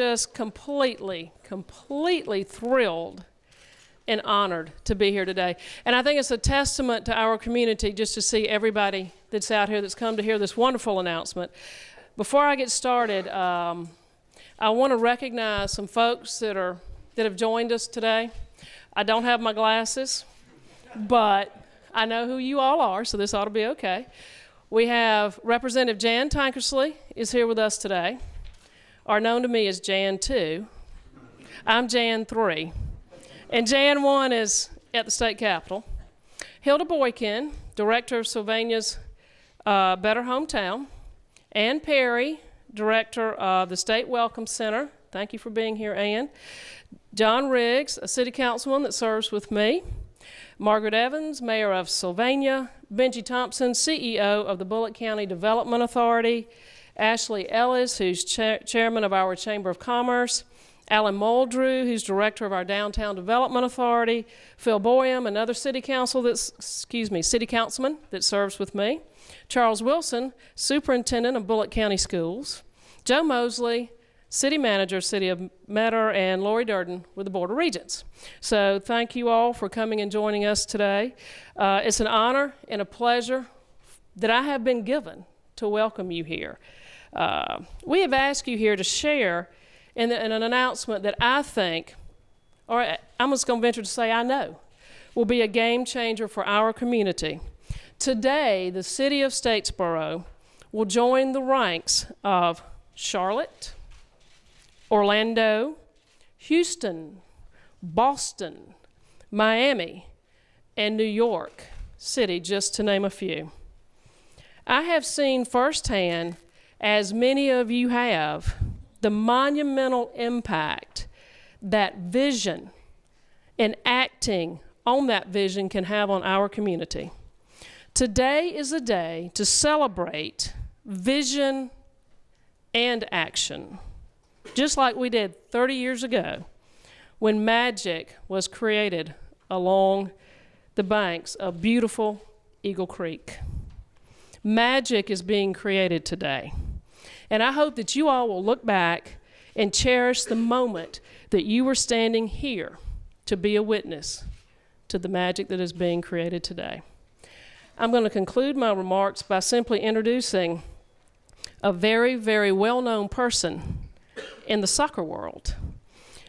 just completely thrilled and honored to be here today. And I think it's a testament to our community just to see everybody that's out here that's come to hear this wonderful announcement. Before I get started, I want to recognize some folks that have joined us today. I don't have my glasses, but I know who you all are, so this ought to be okay. We have Representative Jan Tankersley is here with us today, or known to me as Jan 2. I'm Jan 3. And Jan 1 is at the state capitol. Hilda Boykin, director of Sylvania's Better Hometown. Ann Perry, director of the State Welcome Center. Thank you for being here, Ann. John Riggs, a city councilman that serves with me. Margaret Evans, mayor of Sylvania. Benji Thompson, CEO of the Bullitt County Development Authority. Ashley Ellis, who's chairman of our Chamber of Commerce. Alan Muldrew, who's director of our Downtown Development Authority. Phil Boyum, another city councilman that serves with me. Charles Wilson, superintendent of Bullitt County Schools. Joe Mosley, city manager, City of Metter, and Lori Durden with the Board of Regents. So thank you all for coming and joining us today. It's an honor and a pleasure that I have been given to welcome you here. We have asked you here to share in an announcement that I think, or I'm just going to venture to say I know, will be a game changer for our community. Today, the city of Statesboro will join the ranks of Charlotte, Orlando, Houston, Boston, Miami, and New York City, just to name a few. I have seen firsthand, as many of you have, the monumental impact that vision and acting on that vision can have on our community. Today is a day to celebrate vision and action, just like we did 30 years ago when magic was created along the banks of beautiful Eagle Creek. Magic is being created today. And I hope that you all will look back and cherish the moment that you were standing here to be a witness to the magic that is being created today. I'm going to conclude my remarks by simply introducing a very, very well-known person in the soccer world,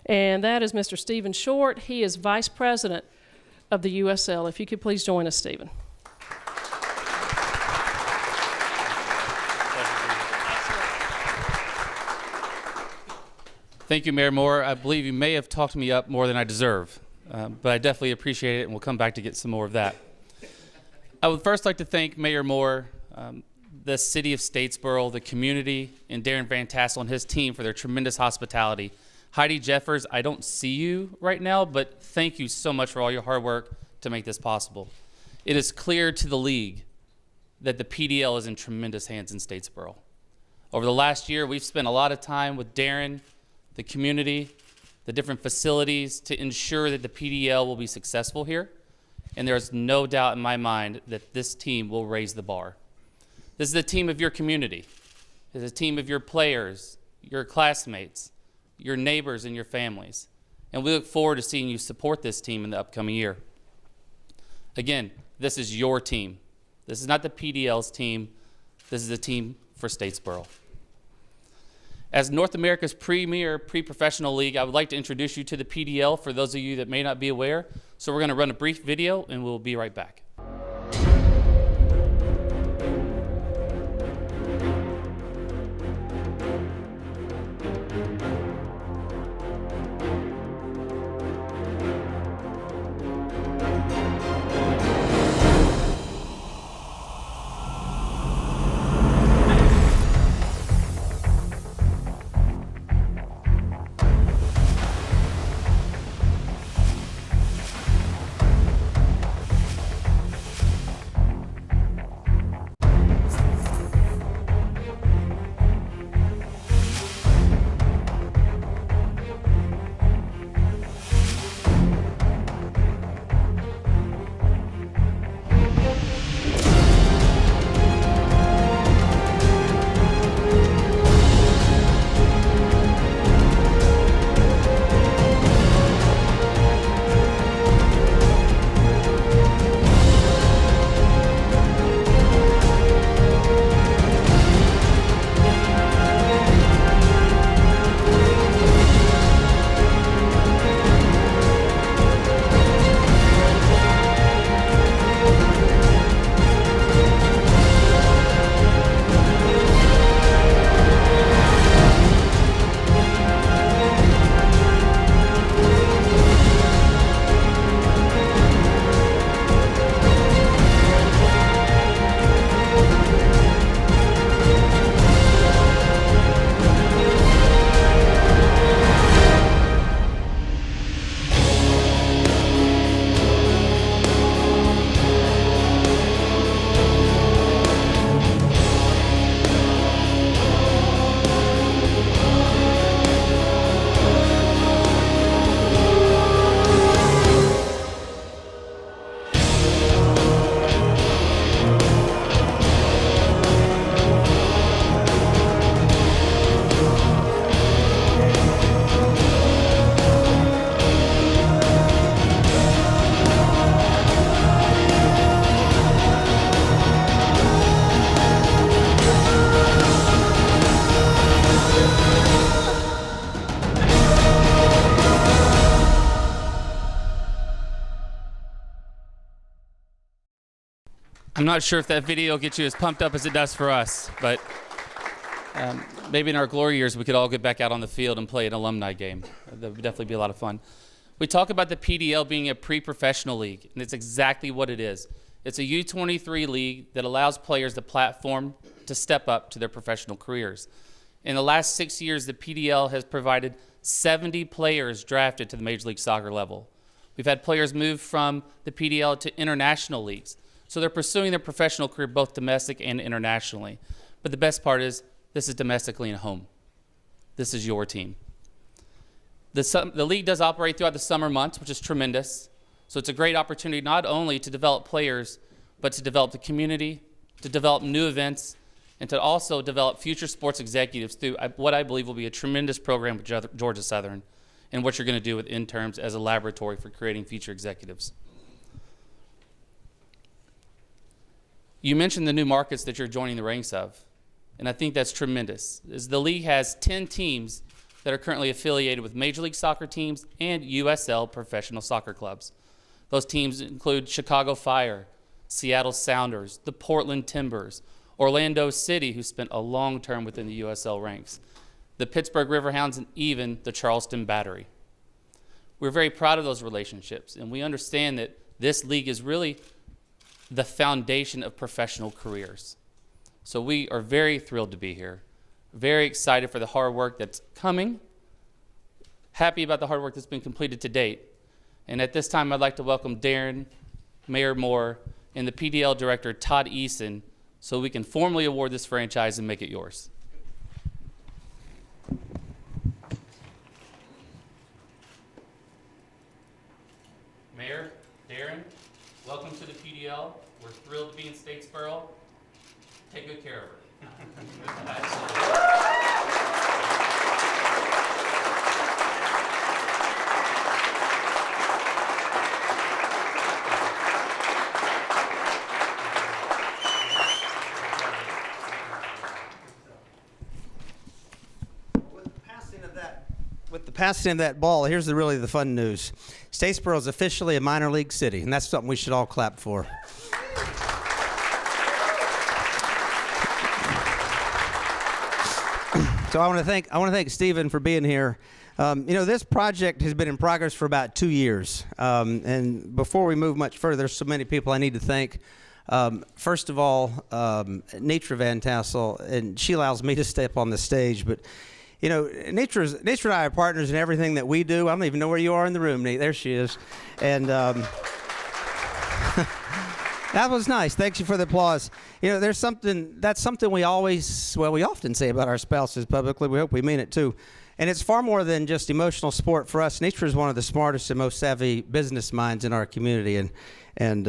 and that is Mr. Stephen Short. He is Vice President of the USL. If you could please join us, Stephen. Thank you, Mayor Moore. I believe you may have talked me up more than I deserve, but I definitely appreciate it, and we'll come back to get some more of that. I would first like to thank Mayor Moore, the city of Statesboro, the community, and Darren Van Tassel and his team for their tremendous hospitality. Heidi Jeffers, I don't see you right now, but thank you so much for all your hard work to make this possible. It is clear to the league that the PDL is in tremendous hands in Statesboro. Over the last year, we've spent a lot of time with Darren, the community, the different facilities to ensure that the PDL will be successful here. And there's no doubt in my mind that this team will raise the bar. This is a team of your community. It's a team of your players, your classmates, your neighbors, and your families. And we look forward to seeing you support this team in the upcoming year. Again, this is your team. This is not the PDL's team. This is a team for Statesboro. As North America's premier pre-professional league, I would like to introduce you to the PDL for those of you that may not be aware. So we're going to run a brief video, and we'll be right back. I'm not sure if that video will get you as pumped up as it does for us, but maybe in our glory years we could all get back out on the field and play an alumni game. That would definitely be a lot of fun. We talk about the PDL being a pre-professional league, and it's exactly what it is. It's a U23 league that allows players the platform to step up to their professional careers. In the last 6 years, the PDL has provided 70 players drafted to the Major League Soccer level. We've had players move from the PDL to international leagues. So they're pursuing their professional career both domestic and internationally. But the best part is this is domestically and home. This is your team. The league does operate throughout the summer months, which is tremendous. So it's a great opportunity not only to develop players, but to develop the community, to develop new events, and to also develop future sports executives through what I believe will be a tremendous program with Georgia Southern and what you're going to do with interns as a laboratory for creating future executives. You mentioned the new markets that you're joining the ranks of, and I think that's tremendous. The league has 10 teams that are currently affiliated with Major League Soccer teams and USL professional soccer clubs. Those teams include Chicago Fire, Seattle Sounders, the Portland Timbers, Orlando City, who spent a long term within the USL ranks, the Pittsburgh Riverhounds, and even the Charleston Battery. We're very proud of those relationships, and we understand that this league is really the foundation of professional careers. So we are very thrilled to be here, very excited for the hard work that's coming, happy about the hard work that's been completed to date. And at this time, I'd like to welcome Darren, Mayor Moore, and the PDL Director, Todd Eason, so we can formally award this franchise and make it yours. Mayor, Darren, welcome to the PDL. We're thrilled to be in Statesboro. Take good care of her. Absolutely. With the passing of that ball, here's really the fun news. Statesboro is officially a minor league city, and that's something we should all clap for. So I want to thank Stephen for being here. This project has been in progress for about 2 years, and before we move much further, there's so many people I need to thank. First of all, Nitra Van Tassel, and she allows me to step on the stage, but Nitra and I are partners in everything that we do. I don't even know where you are in the room, Nate. There she is. And that was nice. Thank you for the applause. That's something we often say about our spouses publicly. We hope we mean it too. And it's far more than just emotional support for us. Nitra is one of the smartest and most savvy business minds in our community. And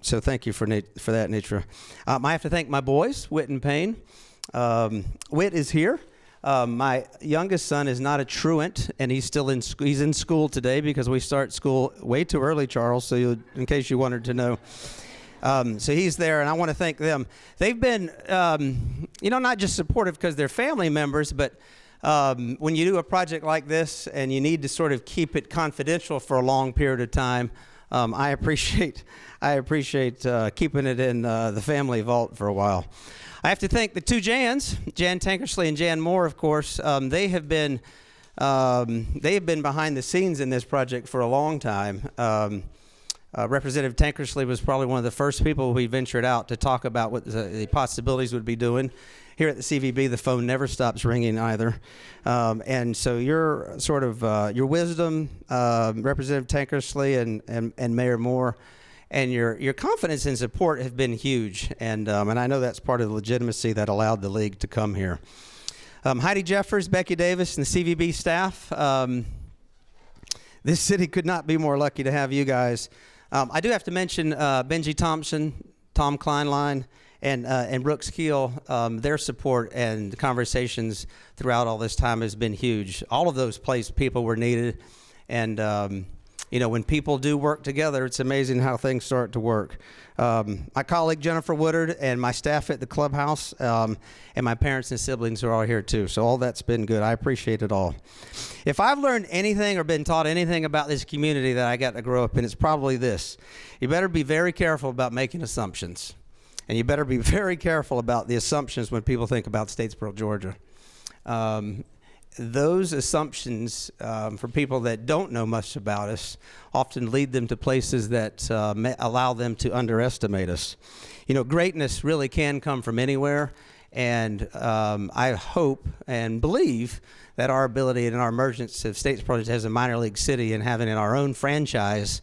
so thank you for that, Nitra. I have to thank my boys, Whit and Payne. Whit is here. My youngest son is not a truant, and he's in school today because we start school way too early, Charles, so in case you wanted to know. So he's there, and I want to thank them. They've been, not just supportive because they're family members, but when you do a project like this and you need to sort of keep it confidential for a long period of time, I appreciate keeping it in the family vault for a while. I have to thank the two Jans, Jan Tankersley and Jan Moore, of course. They have been behind the scenes in this project for a long time. Representative Tankersley was probably one of the first people we ventured out to talk about what the possibilities would be doing. Here at the CVB, the phone never stops ringing either. And so your wisdom, Representative Tankersley and Mayor Moore, and your confidence and support have been huge, and I know that's part of the legitimacy that allowed the league to come here. Heidi Jeffers, Becky Davis, and the CVB staff, this city could not be more lucky to have you guys. I do have to mention Benji Thompson, Tom Kleinlein, and Brooks Keel. Their support and conversations throughout all this time has been huge. All of those people were needed, and when people do work together, it's amazing how things start to work. My colleague Jennifer Woodard and my staff at the clubhouse and my parents and siblings are all here too. So all that's been good. I appreciate it all. If I've learned anything or been taught anything about this community that I got to grow up in, it's probably this. You better be very careful about making assumptions. And you better be very careful about the assumptions when people think about Statesboro, Georgia. Those assumptions, for people that don't know much about us, often lead them to places that may allow them to underestimate us. You know, greatness really can come from anywhere, and I hope and believe that our ability and our emergence of Statesboro as a minor league city and having our own franchise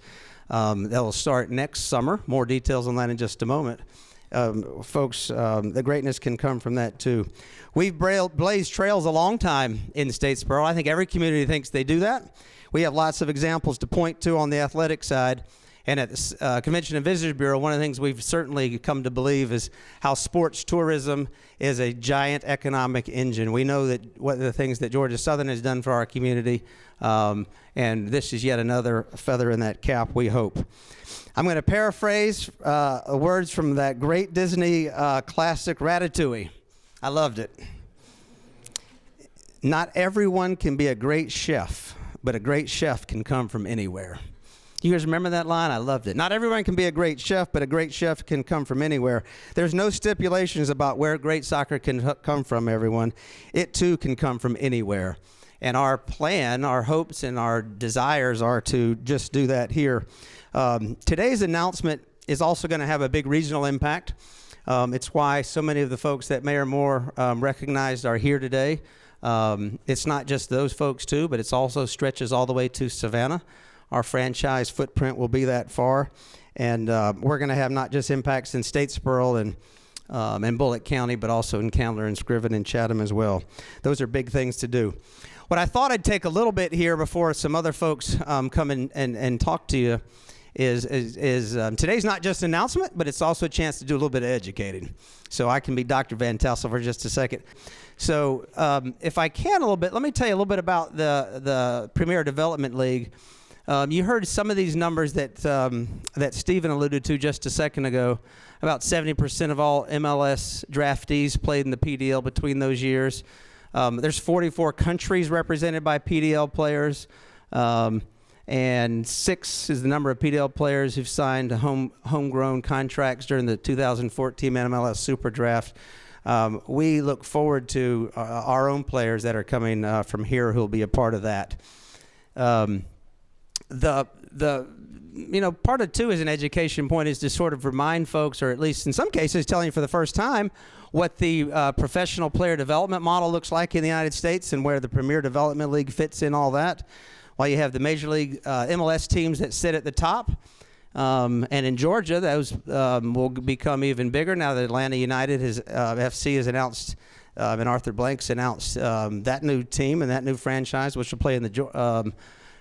that will start next summer. More details on that in just a moment. Folks, the greatness can come from that too. We've blazed trails a long time in Statesboro. I think every community thinks they do that. We have lots of examples to point to on the athletic side. And at the Convention and Visitors Bureau, one of the things we've certainly come to believe is how sports tourism is a giant economic engine. We know that one of the things that Georgia Southern has done for our community, and this is yet another feather in that cap, we hope. I'm going to paraphrase words from that great Disney classic Ratatouille. I loved it. Not everyone can be a great chef, but a great chef can come from anywhere. You guys remember that line? I loved it. Not everyone can be a great chef, but a great chef can come from anywhere. There's no stipulations about where great soccer can come from, everyone. It too can come from anywhere. And our plan, our hopes, and our desires are to just do that here. Today's announcement is also going to have a big regional impact. It's why so many of the folks that Mayor Moore recognized are here today. It's not just those folks too, but it's also stretches all the way to Savannah. Our franchise footprint will be that far. And we're going to have not just impacts in Statesboro and Bullitt County, but also in Candler and Scriven and Chatham as well. Those are big things to do. What I thought I'd take a little bit here before some other folks come in and talk to you is today's not just an announcement, but it's also a chance to do a little bit of educating. So I can be Dr. Van Tassel for just a second. So if I can a little bit, let me tell you a little bit about the Premier Development League. You heard some of these numbers that Stephen alluded to just a second ago. About 70% of all MLS draftees played in the PDL between those years. There's 44 countries represented by PDL players. And 6 is the number of PDL players who've signed homegrown contracts during the 2014 MLS Super Draft. We look forward to our own players that are coming from here who will be a part of that. Part of two is an education point is to sort of remind folks, or at least in some cases telling you for the first time, what the professional player development model looks like in the United States and where the Premier Development League fits in all that. While you have the Major League MLS teams that sit at the top, and in Georgia, those will become even bigger now that Atlanta United FC has announced, and Arthur Blanks announced that new team and that new franchise, which will play in the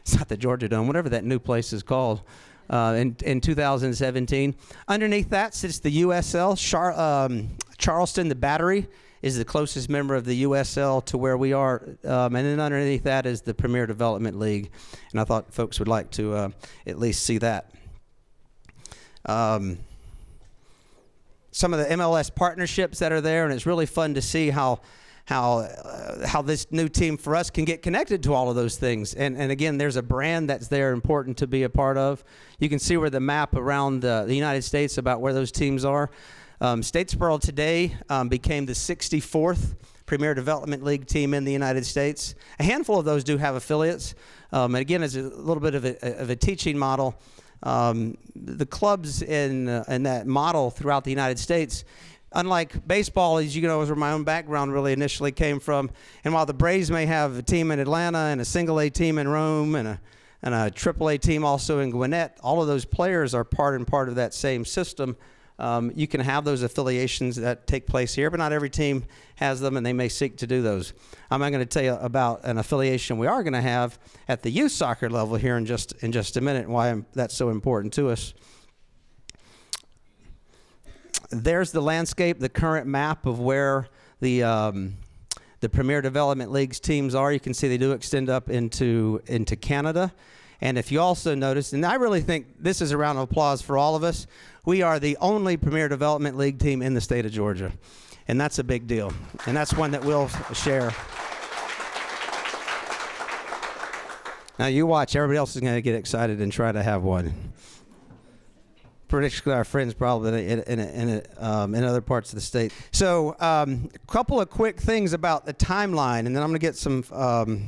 it's not the Georgia Dome, whatever that new place is called, in 2017. Underneath that sits the USL. Charleston, the Battery, is the closest member of the USL to where we are. And then underneath that is the Premier Development League. And I thought folks would like to at least see that. Some of the MLS partnerships that are there, and it's really fun to see how this new team for us can get connected to all of those things. And again, there's a brand that's there important to be a part of. You can see where the map around the United States about where those teams are. Statesboro today became the 64th Premier Development League team in the United States. A handful of those do have affiliates. And again, as a little bit of a teaching model, the clubs in that model throughout the United States, unlike baseball, as you know, is where my own background really initially came from. And while the Braves may have a team in Atlanta and a single-A team in Rome and a triple-A team also in Gwinnett, all of those players are part of that same system. You can have those affiliations that take place here, but not every team has them, and they may seek to do those. I'm going to tell you about an affiliation we are going to have at the youth soccer level here in just a minute, and why that's so important to us. There's the landscape, the current map of where the Premier Development League's teams are. You can see they do extend up into Canada. And if you also notice, and I really think this is a round of applause for all of us, we are the only Premier Development League team in the state of Georgia. And that's a big deal. And that's one that we'll share. Now you watch, everybody else is going to get excited and try to have one. particularly our friends probably in other parts of the state. So a couple of quick things about the timeline, and then I'm going to get some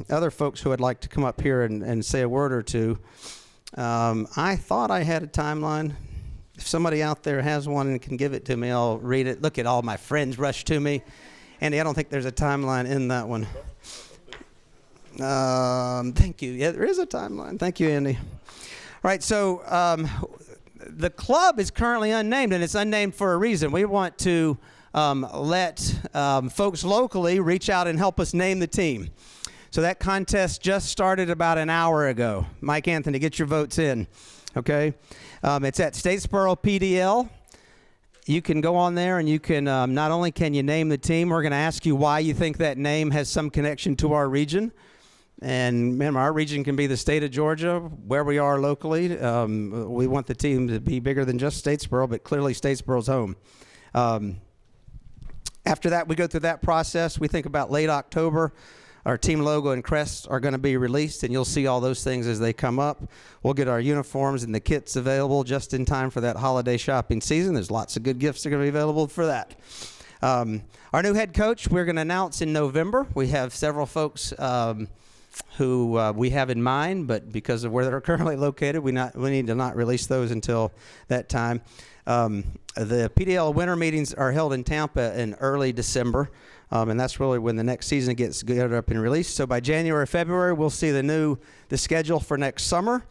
other folks who would like to come up here and say a word or two. I thought I had a timeline. If somebody out there has one and can give it to me, I'll read it. Look at all my friends rush to me. Andy, I don't think there's a timeline in that one. Thank you. Yeah, there is a timeline. Thank you, Andy. All right, so the club is currently unnamed, and it's unnamed for a reason. We want to let folks locally reach out and help us name the team. So that contest just started about an hour ago. Mike Anthony, get your votes in, okay? It's at Statesboro PDL. You can go on there and you can, not only can you name the team, we're going to ask you why you think that name has some connection to our region. And remember, our region can be the state of Georgia, where we are locally. We want the team to be bigger than just Statesboro, but clearly Statesboro's home. After that, we go through that process. We think about late October. Our team logo and crest are going to be released, and you'll see all those things as they come up. We'll get our uniforms and the kits available just in time for that holiday shopping season. There's lots of good gifts that are going to be available for that. Our new head coach, we're going to announce in November. We have several folks who we have in mind, but because of where they're currently located, we need to not release those until that time. The PDL winter meetings are held in Tampa in early December. And that's really when the next season gets geared up and released. So by January, February, we'll see the schedule for next summer.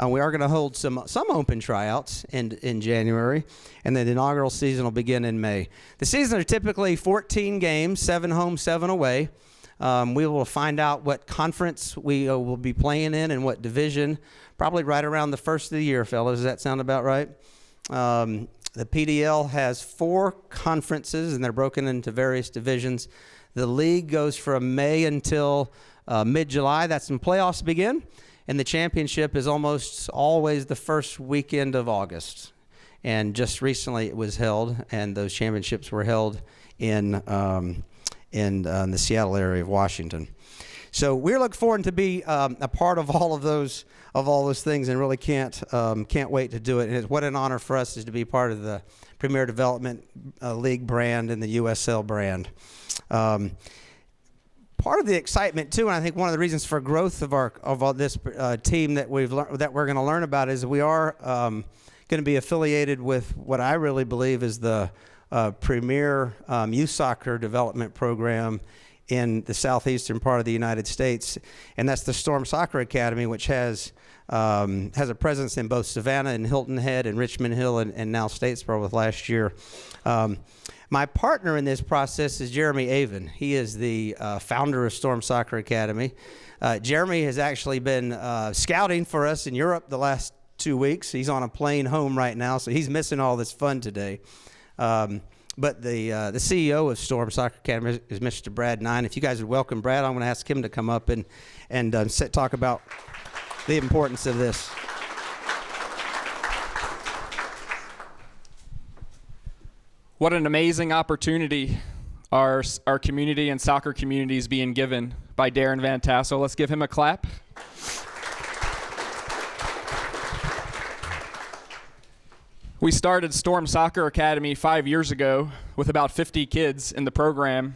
We are going to hold some open tryouts in January, and then the inaugural season will begin in May. The seasons are typically 14 games, 7 home, 7 away. We will find out what conference we will be playing in and what division, probably right around the first of the year, fellas. Does that sound about right? The PDL has 4 conferences, and they're broken into various divisions. The league goes from May until mid-July. That's when playoffs begin. And the championship is almost always the first weekend of August. And just recently it was held, and those championships were held in the Seattle area of Washington. So we're looking forward to be a part of all those things, and really can't wait to do it. And what an honor for us is to be part of the Premier Development League brand and the USL brand. Part of the excitement too, and I think one of the reasons for growth of this team that we're going to learn about is we are going to be affiliated with what I really believe is the premier youth soccer development program in the southeastern part of the United States, and that's the Storm Soccer Academy, which has a presence in both Savannah and Hilton Head and Richmond Hill and now Statesboro with last year. My partner in this process is Jeremy Avon. He is the founder of Storm Soccer Academy. Jeremy has actually been scouting for us in Europe the last 2 weeks. He's on a plane home right now, so he's missing all this fun today. But the CEO of Storm Soccer Academy is Mr. Brad Nine. If you guys would welcome Brad, I'm going to ask him to come up and talk about the importance of this. What an amazing opportunity our community and soccer community is being given by Darren Van Tassel. Let's give him a clap. We started Storm Soccer Academy 5 years ago with about 50 kids in the program.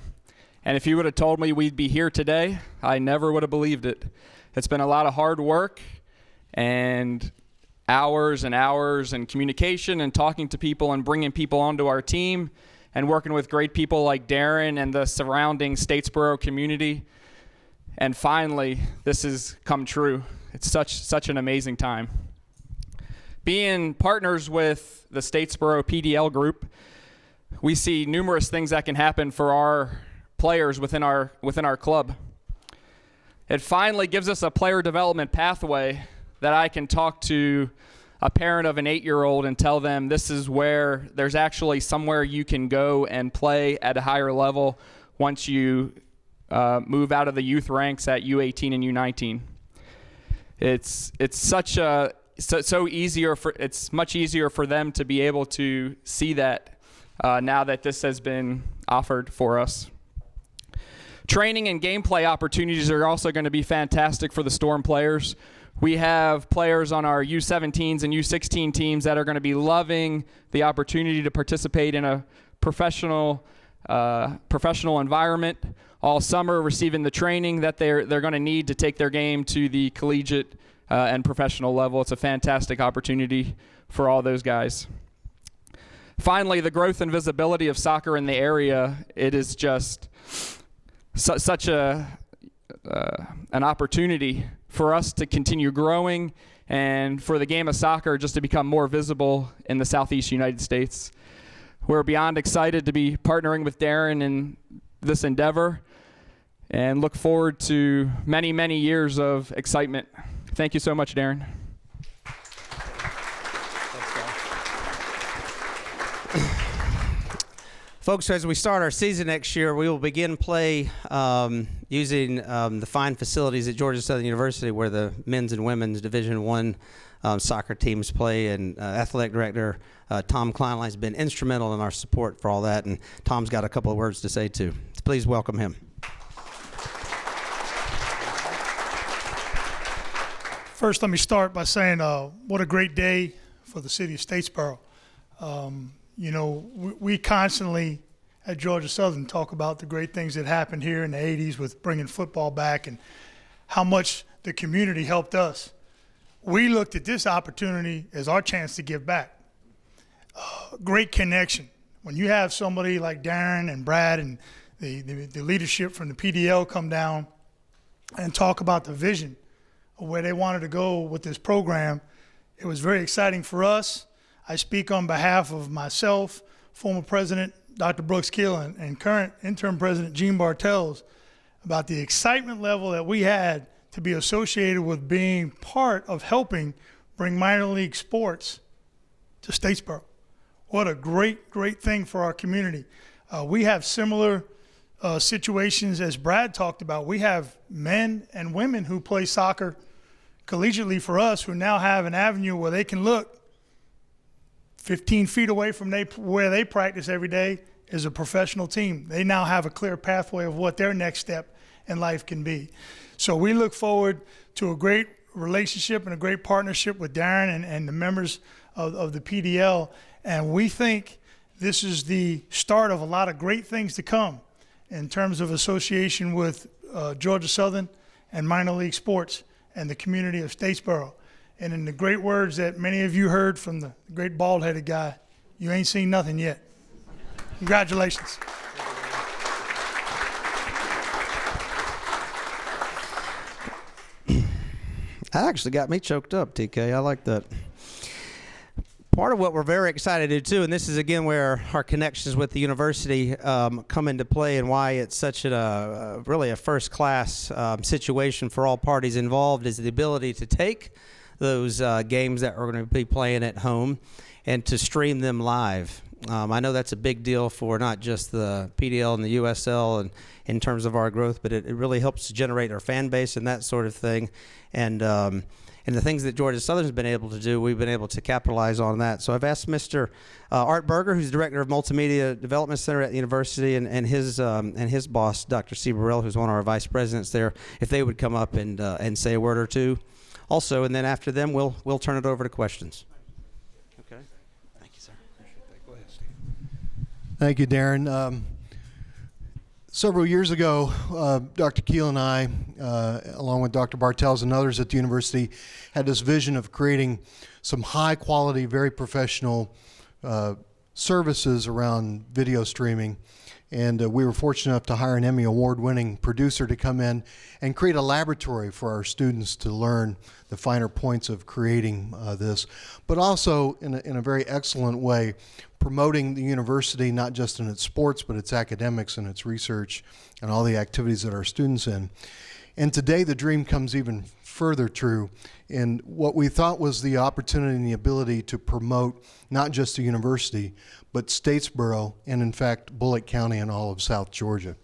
And if you would have told me we'd be here today, I never would have believed it. It's been a lot of hard work and hours and communication and talking to people and bringing people onto our team and working with great people like Darren and the surrounding Statesboro community. And finally, this has come true. It's such an amazing time. Being partners with the Statesboro PDL group, we see numerous things that can happen for our players within our club. It finally gives us a player development pathway that I can talk to a parent of an 8-year-old and tell them this is where there's actually somewhere you can go and play at a higher level once you move out of the youth ranks at U18 and U19. It's much easier for them to be able to see that now that this has been offered for us. Training and gameplay opportunities are also going to be fantastic for the Storm players. We have players on our U17s and U16 teams that are going to be loving the opportunity to participate in a professional environment all summer, receiving the training that they're going to need to take their game to the collegiate and professional level. It's a fantastic opportunity for all those guys. Finally, the growth and visibility of soccer in the area, it is just such an opportunity for us to continue growing and for the game of soccer just to become more visible in the Southeast United States. We're beyond excited to be partnering with Darren in this endeavor and look forward to many, many years of excitement. Thank you so much, Darren. Folks, as we start our season next year, we will begin play using the fine facilities at Georgia Southern University where the men's and women's Division I soccer teams play, and athletic director Tom Kleinlein has been instrumental in our support for all that, and Tom's got a couple of words to say too. Please welcome him. First, let me start by saying what a great day for the city of Statesboro. You know, we constantly at Georgia Southern talk about the great things that happened here in the 80s with bringing football back and how much the community helped us. We looked at this opportunity as our chance to give back. Great connection. When you have somebody like Darren and Brad and the leadership from the PDL come down and talk about the vision of where they wanted to go with this program, it was very exciting for us. I speak on behalf of myself, former President Dr. Brooks Keel, and current interim President Gene Bartels about the excitement level that we had to be associated with being part of helping bring minor league sports to Statesboro. What a great, great thing for our community. We have similar situations as Brad talked about. We have men and women who play soccer collegiately for us who now have an avenue where they can look 15 feet away from where they practice every day is a professional team. They now have a clear pathway of what their next step in life can be. So we look forward to a great relationship and a great partnership with Darren and the members of the PDL. And we think this is the start of a lot of great things to come in terms of association with Georgia Southern and minor league sports and the community of Statesboro. And in the great words that many of you heard from the great bald-headed guy, you ain't seen nothing yet. Congratulations. That actually got me choked up, TK. I like that. Part of what we're very excited to do, and this is again where our connections with the university come into play and why it's such really a first-class situation for all parties involved, is the ability to take those games that we're going to be playing at home and to stream them live. I know that's a big deal for not just the PDL and the USL and in terms of our growth, but it really helps to generate our fan base and that sort of thing. And the things that Georgia Southern's been able to do, we've been able to capitalize on that. So I've asked Mr. Art Berger, who's Director of Multimedia Development Center at the university, and his boss, Dr. C. Burrell, who's one of our vice presidents there, if they would come up and say a word or two also, and then after them, we'll turn it over to questions. Okay. Thank you, sir. Appreciate that. Go ahead, Steve. Thank you, Darren. Several years ago, Dr. Keel and I, along with Dr. Bartels and others at the university, had this vision of creating some high-quality, very professional services around video streaming. And we were fortunate enough to hire an Emmy Award-winning producer to come in and create a laboratory for our students to learn the finer points of creating this, but also in a very excellent way, promoting the university not just in its sports, but its academics and its research and all the activities that our students in. And today the dream comes even further true in what we thought was the opportunity and the ability to promote not just the university, but Statesboro and in fact Bullitt County and all of South Georgia.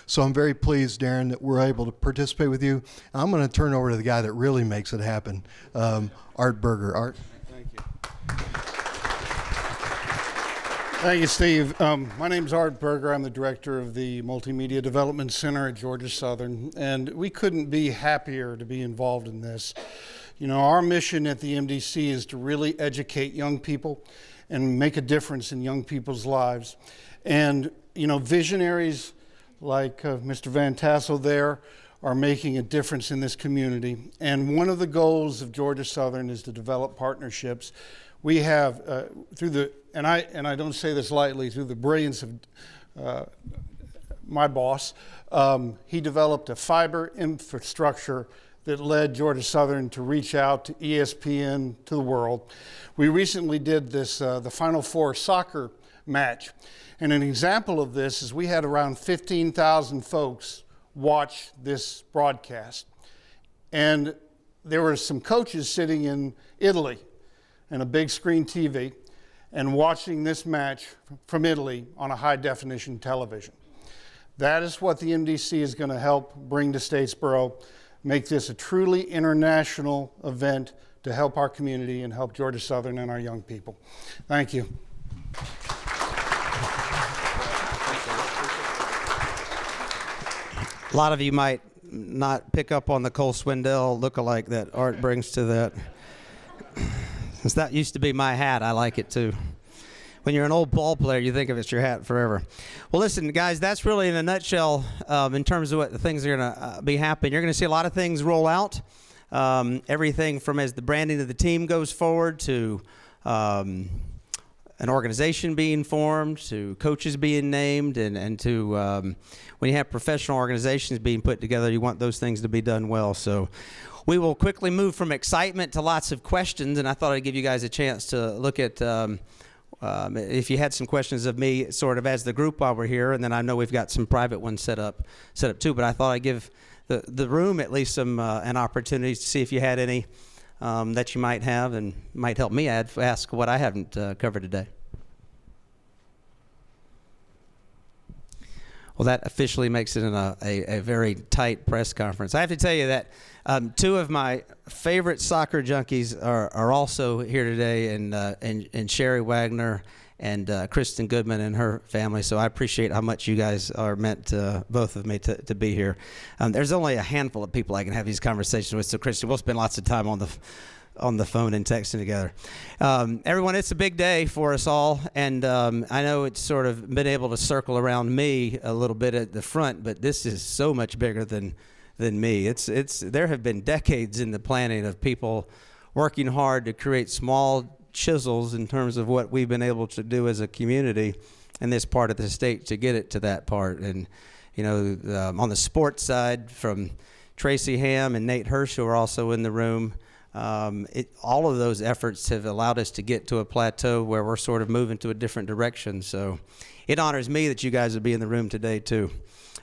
So I'm very pleased, Darren, that we're able to participate with you. I'm going to turn over to the guy that really makes it happen, Art Berger. Art. Thank you. Thank you, Steve. My name's Art Berger. I'm the director of the Multimedia Development Center at Georgia Southern, and we couldn't be happier to be involved in this. You know, our mission at the MDC is to really educate young people and make a difference in young people's lives. And, you know, visionaries like Mr. Van Tassel there are making a difference in this community. And one of the goals of Georgia Southern is to develop partnerships. We have, through the, and I don't say this lightly, through the brilliance of my boss, he developed a fiber infrastructure that led Georgia Southern to reach out to ESPN, to the world. We recently did this, the Final Four soccer match. And an example of this is we had around 15,000 folks watch this broadcast. And there were some coaches sitting in Italy and a big screen TV and watching this match from Italy on a high definition television. That is what the MDC is going to help bring to Statesboro, make this a truly international event to help our community and help Georgia Southern and our young people. Thank you. A lot of you might not pick up on the Cole Swindell lookalike that Art brings to that. Since that used to be my hat, I like it too. When you're an old ball player, you think of it's your hat forever. Well, listen, guys, that's really in a nutshell in terms of what the things are going to be happening. You're going to see a lot of things roll out. Everything from as the branding of the team goes forward to an organization being formed, to coaches being named, and to when you have professional organizations being put together, you want those things to be done well. So we will quickly move from excitement to lots of questions, and I thought I'd give you guys a chance to look at if you had some questions of me sort of as the group while we're here, and then I know we've got some private ones set up too, but I thought I'd give the room at least some an opportunity to see if you had any that you might have and might help me ask what I haven't covered today. Well, that officially makes it a very tight press conference. I have to tell you that two of my favorite soccer junkies are also here today, and Sherry Wagner and Kristen Goodman and her family. So I appreciate how much you guys are meant to, both of me, to be here. There's only a handful of people I can have these conversations with. So Kristen, we'll spend lots of time on the phone and texting together. Everyone, it's a big day for us all, and I know it's sort of been able to circle around me a little bit at the front, but this is so much bigger than me. There have been decades in the planning of people working hard to create small chisels in terms of what we've been able to do as a community in this part of the state to get it to that part. And you know, on the sports side, from Tracy Ham and Nate Hirsch, who are also in the room, all of those efforts have allowed us to get to a plateau where we're sort of moving to a different direction. So it honors me that you guys would be in the room today too.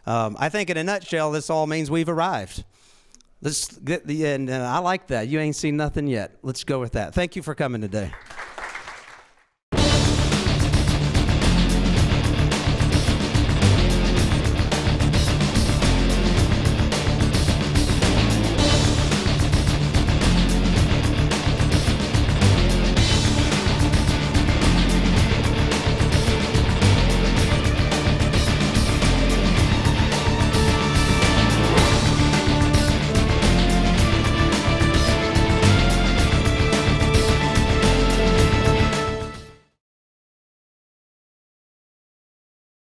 I think in a nutshell, this all means we've arrived. Let's get the end. I like that. You ain't seen nothing yet. Let's go with that. Thank you for coming today.